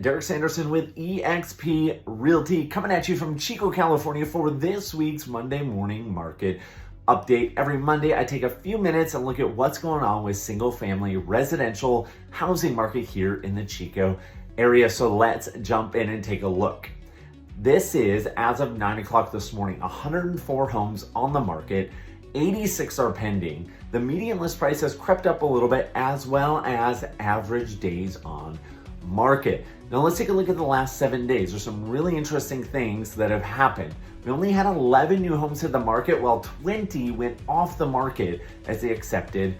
Derek Sanderson with eXp Realty coming at you from Chico, California for this week's Monday morning market update. Every Monday, I take a few minutes and look at what's going on with single-family residential housing market here in the Chico area. So let's jump in and take a look. This is, as of 9 o'clock this morning, 104 homes on the market. 86 are pending. The median list price has crept up a little bit, as well as average days on market. Now let's take a look at the last 7 days. There's some really interesting things that have happened. We only had 11 new homes hit the market, while 20 went off the market as they accepted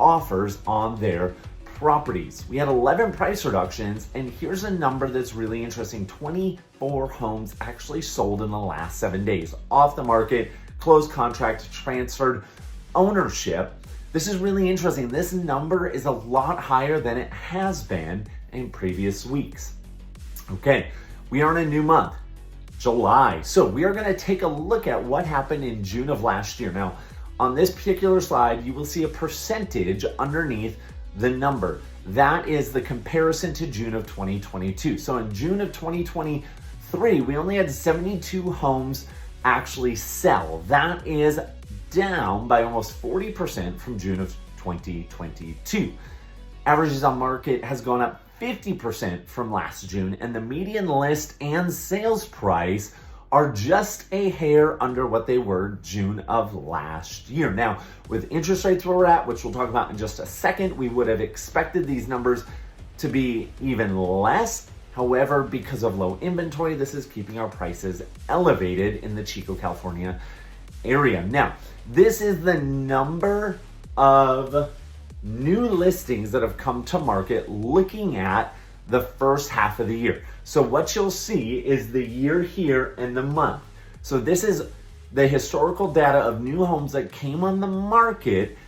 offers on their properties. We had 11 price reductions, and here's a number that's really interesting. 24 homes actually sold in the last 7 days. Off the market, closed contract, transferred ownership. This is really interesting. This number is a lot higher than it has been in previous weeks. Okay, we are in a new month, July. So we are going to take a look at what happened in June of last year. Now, on this particular slide, you will see a percentage underneath the number. That is the comparison to June of 2022. So in June of 2023, we only had 72 homes actually sell. That is down by almost 40% from June of 2022. Averages on market has gone up 50% from last June, and the median list and sales price are just a hair under what they were June of last year. Now, with interest rates where we're at, which we'll talk about in just a second, we would have expected these numbers to be even less. However, because of low inventory, this is keeping our prices elevated in the Chico, California area. Now, this is the number of new listings that have come to market looking at the first half of the year. So what you'll see is the year here and the month. So this is the historical data of new homes that came on the market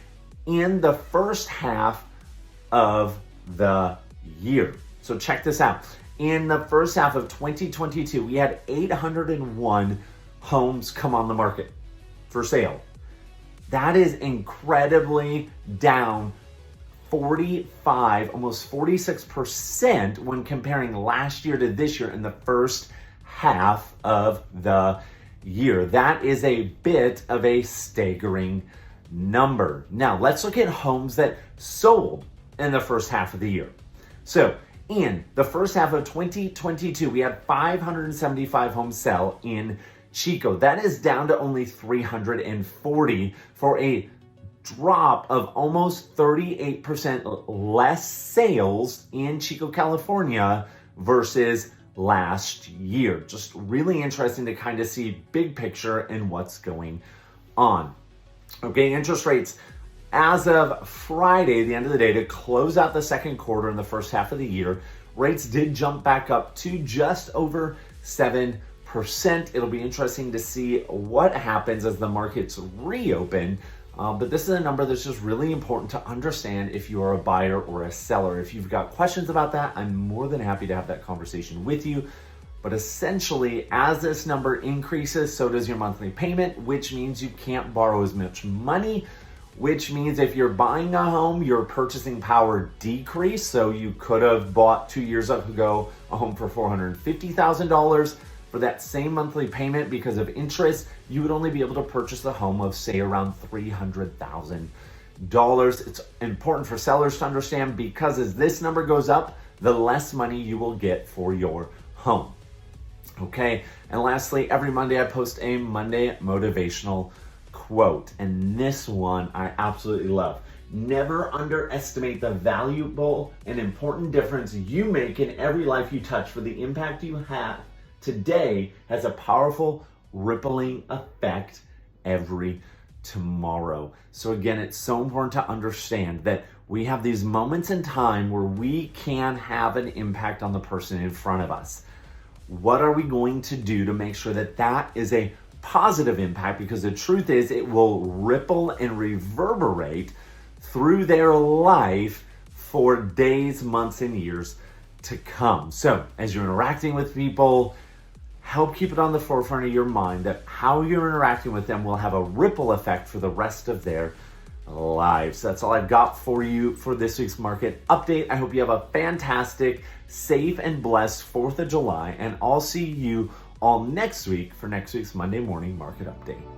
in the first half of the year. So check this out. In the first half of 2022, we had 801 homes come on the market for sale. That is incredibly down 45, almost 46% when comparing last year to this year in the first half of the year. That is a bit of a staggering number. Now, let's look at homes that sold in the first half of the year. So, in the first half of 2022, we had 575 homes sell in Chico. That is down to only 340 for a drop of almost 38% less sales in Chico, California versus last year. Just really interesting to kind of see big picture and what's going on. Okay, interest rates. As of Friday, the end of the day, to close out the second quarter in the first half of the year, rates did jump back up to just over 7%. It'll be interesting to see what happens as the markets reopen. But this is a number that's just really important to understand if you are a buyer or a seller. If you've got questions about that, I'm more than happy to have that conversation with you. But essentially, as this number increases, so does your monthly payment, which means you can't borrow as much money, which means if you're buying a home, your purchasing power decreased. So you could have bought 2 years ago a home for $450,000. For that same monthly payment, because of interest, you would only be able to purchase a home of, say, around $300,000. It's important for sellers to understand, because as this number goes up, the less money you will get for your home. Okay, and lastly, every Monday I post a Monday motivational quote, and this one I absolutely love. Never underestimate the valuable and important difference you make in every life you touch, for the impact you have today has a powerful rippling effect every tomorrow. So again, it's so important to understand that we have these moments in time where we can have an impact on the person in front of us. What are we going to do to make sure that that is a positive impact? Because the truth is, it will ripple and reverberate through their life for days, months, and years to come. So as you're interacting with people, help keep it on the forefront of your mind that how you're interacting with them will have a ripple effect for the rest of their live. So that's all I've got for you for this week's market update. I hope you have a fantastic, safe, and blessed 4th of July, and I'll see you all next week for next week's Monday morning market update.